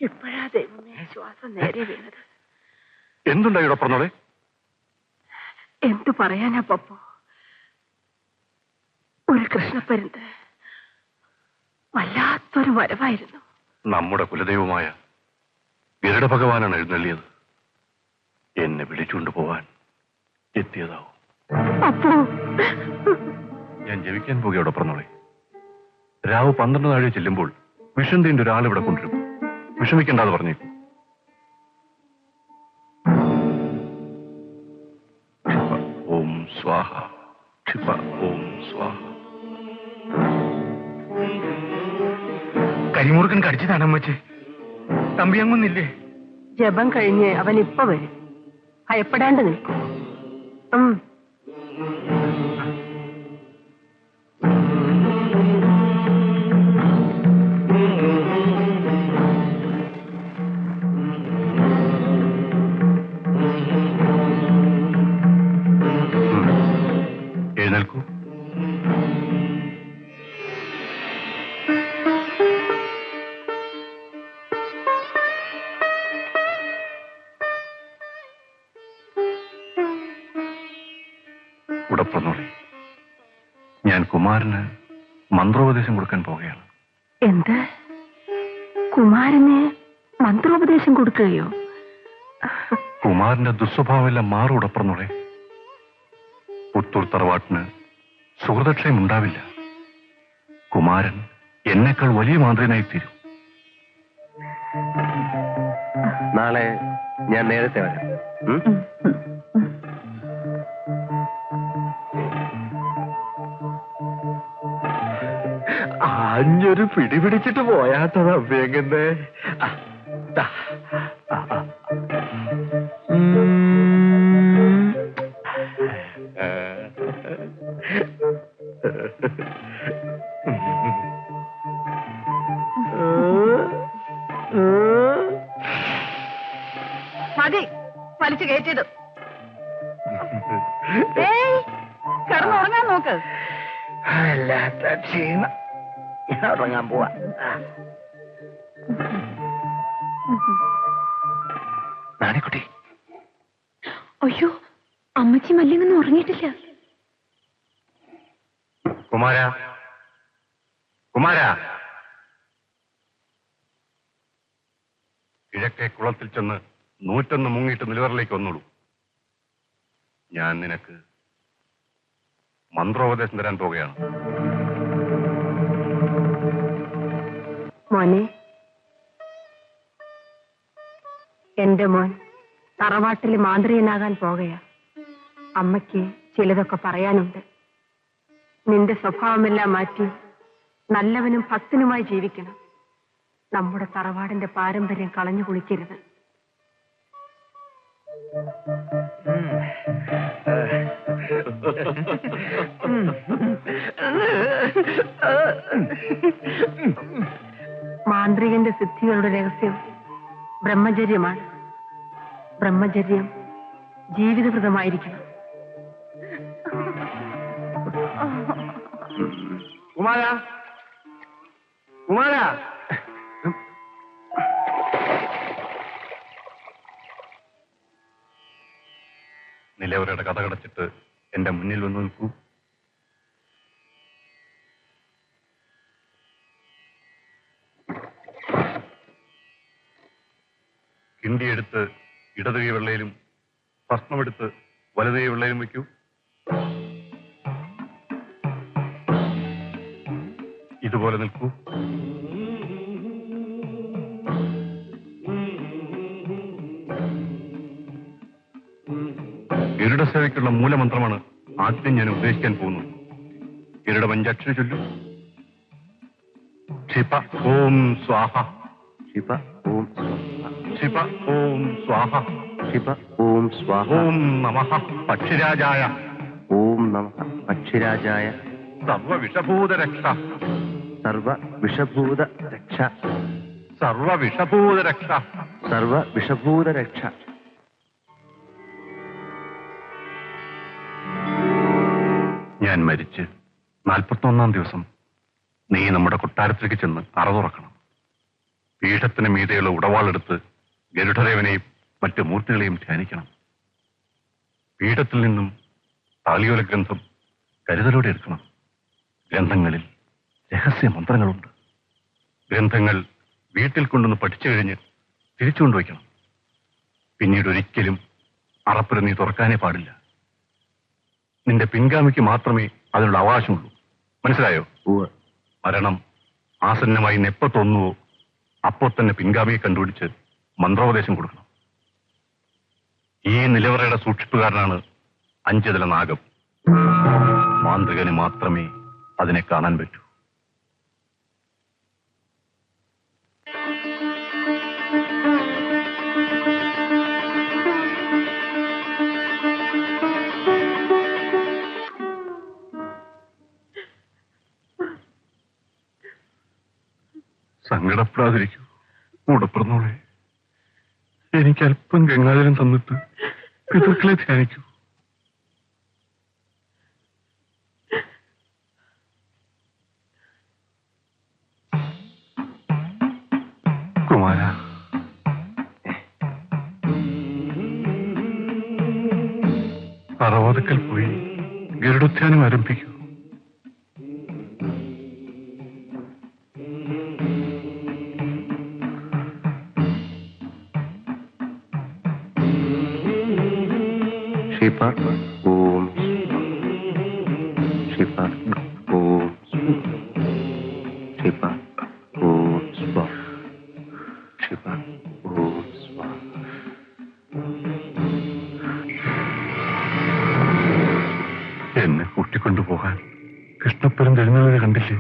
ഇപ്പോഴാ ദൈവമേ ശ്വാസം നേരെ വീണത്. എന്തുണ്ടായി ഡോക്ടറിനോടെ? എന്തു പറയാനാ പപ്പു? ഒരു കൃഷ്ണപ്പരുന്ത് വല്ലാത്തൊരു വരവായിരുന്നു. നമ്മുടെ കുലദൈവമായ ഗരുഡ ഭഗവാനാണ് എഴുന്നള്ളിയത്. എന്നെ വിളിച്ചുകൊണ്ട് പോവാൻ എത്തിയതാവും. പപ്പു, ഞാൻ ജപിക്കാൻ പോകുക ഡോക്ടറിനോടെ. രാവ് 12 നാഴെ ചെല്ലുമ്പോൾ വിഷന്തിന്റെ ഒരാൾ ഇവിടെ കൊണ്ടുവരും. വിഷമിക്കേണ്ടാന്ന് പറഞ്ഞേക്കും. ഓം സ്വാഹ, ക്ഷിപ ഓം സ്വാഹ. കരിമുറുക്കൻ കടിച്ചതാണ് അമ്മച്ചി. തമ്പിയങ്ങൊന്നില്ലേ? ജപം കഴിഞ്ഞ് അവൻ ഇപ്പൊ വരും. ഭയപ്പെടാണ്ട് നിൽക്കും. എഴുന്നേൽക്കൂ. ഉടപ്പറന്നോളി, ഞാൻ കുമാരന് മന്ത്രോപദേശം കൊടുക്കാൻ പോവുകയാണ്. എന്ത്? കുമാരന് മന്ത്രോപദേശം കൊടുക്കുകയോ? കുമാരന്റെ ദുസ്വഭാവമെല്ലാം മാറും ഉടപ്പറന്നോളെ. പുത്തൂർ തറവാട്ടിന് സുഹൃതക്ഷയം ഉണ്ടാവില്ല. കുമാരൻ എന്നേക്കാൾ വലിയ മാന്ത്രികനായി തീരും. നാളെ ഞാൻ നേരത്തെ വരാം. ആഞ്ഞൊരു പിടിപിടിച്ചിട്ട് പോയാത്തത് അഭ്യങ്ങന്നെ. മതി, വലിച്ചു കയറ്റിയത്. കിടന്നുറങ്ങാൻ നോക്ക്. വല്ലാത്ത ക്ഷീണം. ഞാൻ ഉറങ്ങാൻ പോവാ. നാണിക്കുട്ടി, അയ്യോ, അമ്മച്ചി മല്ലിങ്ങൊന്നും ഉറങ്ങിയിട്ടില്ല. കുമാര, കുമാര, കിഴക്കേ കുളത്തിൽ ചെന്ന് 101 മുങ്ങിയിട്ട് നിലവറിലേക്ക് വന്നോളൂ. ഞാൻ നിനക്ക് മന്ത്രോപദേശം തരാൻ പോവുകയാണ്. മോനെ, എന്റെ മോൻ തറവാട്ടിൽ മാന്ത്രികനാകാൻ പോകുകയാ. അമ്മയ്ക്ക് ചിലതൊക്കെ പറയാനുണ്ട്. നിന്റെ സ്വഭാവമെല്ലാം മാറ്റി നല്ലവനും ഭക്തനുമായി ജീവിക്കണം. നമ്മുടെ തറവാടിന്റെ പാരമ്പര്യം കളഞ്ഞു കുളിക്കരുത്. മാന്ത്രികന്റെ സിദ്ധികളുടെ രഹസ്യം ബ്രഹ്മചര്യമാണ്. ബ്രഹ്മചര്യം ജീവിതവൃതമായിരിക്കണം. കുമാര, കുമാര, നിലവറയുടെ കഥ കടച്ചിട്ട് എന്റെ മുന്നിൽ വന്നു നിൽക്കൂ. കിണ്ടിയെടുത്ത് ഇടത് കൈ വെള്ളയിലും ഭസ്മമെടുത്ത് വലത് കൈ വെള്ളയിലും വയ്ക്കൂ. ഇതുപോലെ നിൽക്കൂ. ഗരുഡസേവയ്ക്കുള്ള മൂലമന്ത്രമാണ് ആദ്യം ഞാൻ ഉപദേശിക്കാൻ പോകുന്നത്. ഗരുഡ പഞ്ചാക്ഷരി ചൊല്ലു. ക്ഷിപ ഓം സ്വാഹ, ക്ഷിപ ഓം ക്ഷിപ ഓം സ്വാഹ, ക്ഷിപ ഓം സ്വാഹ. ഓം നമഃ പക്ഷിരാജായ, ഓം നമഃ പക്ഷിരാജായ. സർവവിഷഭൂതരക്ഷ, സർവവിഷഭൂതരക്ഷ, സർവവിഷഭൂതരക്ഷ, സർവവിഷഭൂതരക്ഷ. ഞാൻ മരിച്ച് 41-ാം ദിവസം നീ നമ്മുടെ കൊട്ടാരത്തിലേക്ക് ചെന്ന് അറ തുറക്കണം. പീഠത്തിന് മീതെയുള്ള ഉടവാളെടുത്ത് ഗരുഡദേവനെയും മറ്റു മൂർത്തികളെയും ധ്യാനിക്കണം. പീഠത്തിൽ നിന്നും താളിയോല ഗ്രന്ഥം കരുതലോടെ എടുക്കണം. ഗ്രന്ഥങ്ങളിൽ രഹസ്യ മന്ത്രങ്ങളുണ്ട്. ഗ്രന്ഥങ്ങൾ വീട്ടിൽ കൊണ്ടുവന്ന് പഠിച്ചു കഴിഞ്ഞ് തിരിച്ചു കൊണ്ടുവയ്ക്കണം. പിന്നീട് ഒരിക്കലും അറപ്പുര നീ തുറക്കാനേ പാടില്ല. നിന്റെ പിൻഗാമിക്ക് മാത്രമേ അതിനുള്ള അവകാശമുള്ളൂ. മനസ്സിലായോ? മരണം ആസന്നമായി എപ്പോ തോന്നുവോ അപ്പോൾ തന്നെ പിൻഗാമിയെ കണ്ടുപിടിച്ച് മന്ത്രോപദേശം കൊടുക്കണം. ഈ നിലവറയുടെ സൂക്ഷിപ്പുകാരനാണ് അഞ്ചുതല നാഗം. മാന്ത്രികന് മാത്രമേ അതിനെ കാണാൻ പറ്റൂ. സങ്കടപ്പെടാതിരിക്കൂ കൂടപ്പിറന്നോളെ. എനിക്ക് അല്പം ഗംഗാജലം തന്നിട്ട് പിതൃക്കളെ ധ്യാനിക്കൂ. കുമാര, അറവാതുക്കൽ പോയി ഗരുഡധ്യാനം ആരംഭിക്കൂ. शिपा ओम शिपा ओम शिपा ओम स्वा शिपा ओम स्वा. എന്നെ കൂട്ടിക്കൊണ്ടുപോകാൻ കൃഷ്ണപ്പുരം തരുന്നത് കണ്ടില്ലേ?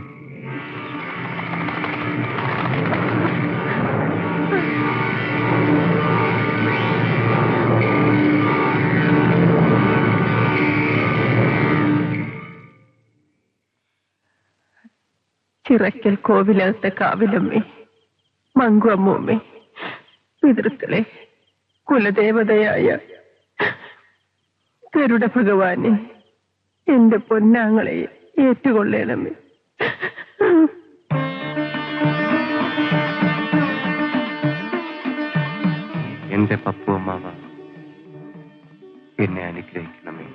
ചിറക്കൽ കോവിലകത്തെ കാവിലമ്മേ, മങ്കുഅമ്മൂമ്മേ, പിതൃക്കളെ, കുലദേവതയായ ഗരുഡ ഭഗവാനെ, എന്റെ പൊന്നാങ്ങളെ ഏറ്റുകൊള്ളണമേ. എന്റെ പപ്പു അമ്മാവ എന്നെ അനുഗ്രഹിക്കണമേ.